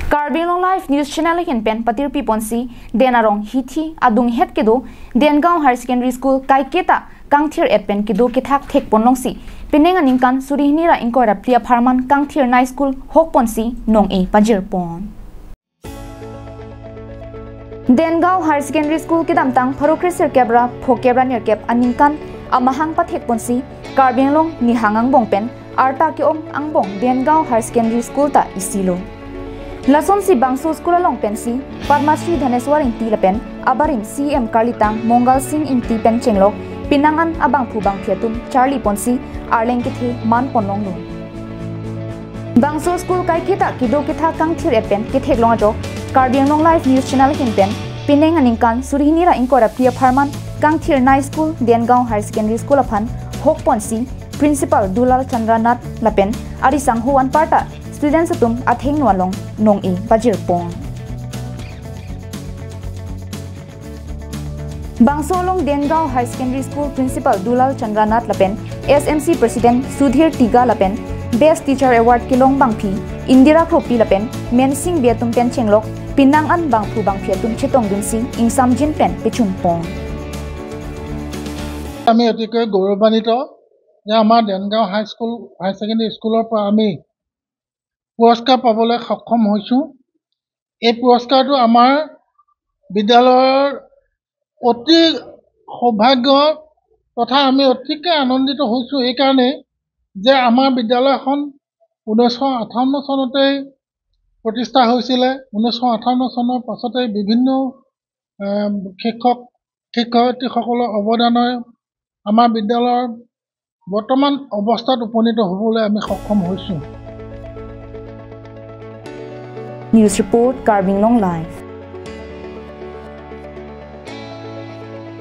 Carbin Long Life News Channel hin pen patir pi ponsi denarong hithi adung het kedo Dengaon Higher Secondary School kai keta kangthir et pen kedo kethak thek ponlong si pinenga ningkan surihni ra inkora priya pharman kangthir nai school hok ponsi nong e pajir pon Dengaon Higher Secondary School kedam tang pharokrisir kebra phokebra ner kep aningkan amahang pathek ponsi Carbin Long ni hangang bong pen arta ki om angbong Dengaon Higher Secondary School ta isilo Lason si Bangso School along pensi Padmasri Dhaneswar inti lapen abarim CM Karlitang Mongal Singh inti pen chenglok pinangan abang phubang phiatum Charlie Ponsi Arleng kithe man ponlong lo Bangso School kai kita kido kitha kangthir epen kithek longa jo Carbin Long Life News Channel hin pen pineng aningkan surihni ra inkora priya pharman kangthir nai school Dengaon Higher Secondary School aphan hok ponsi Principal Dulal Chandranath lapen ari sanghuan parta Students atum atheng nualong nong e pajir pong Bangsolong Dengaon High Secondary School Principal Dulal Chandranath lapen SMC President Sudhir Tiga lapen Best Teacher Award kilong bangphi Indira Khopi lapen Mensing Beatum pen chenglok pinangan bangphu bangphiatum chitong dunsi ingsam jin pen pechum pong আমি অতিকৈ গৌৰৱান্বিত যে আমাৰ দেনগাঁও হাই secondary স্কুলৰ পৰা আমি পুৰস্কাৰ পাবলৈ সক্ষম হৈছোঁ এই পুৰস্কাৰটো আমাৰ বিদ্যালয়ৰ অতি সৌভাগ্য তথা আমি অতিকৈ আনন্দিত হৈছোঁ এই কাৰণে যে আমাৰ বিদ্যালয়খন 1958 চনতে প্ৰতিষ্ঠা হৈছিলে 1958 চনৰ পাছতে বিভিন্ন শিক্ষক শিক্ষয়িত্ৰীসকলৰ অৱদানৰ আমাৰ বিদ্যালয়ৰ বৰ্তমান অৱস্থাত উপনীত হ'বলৈ আমি সক্ষম হৈছোঁ News Report Carbin Long Life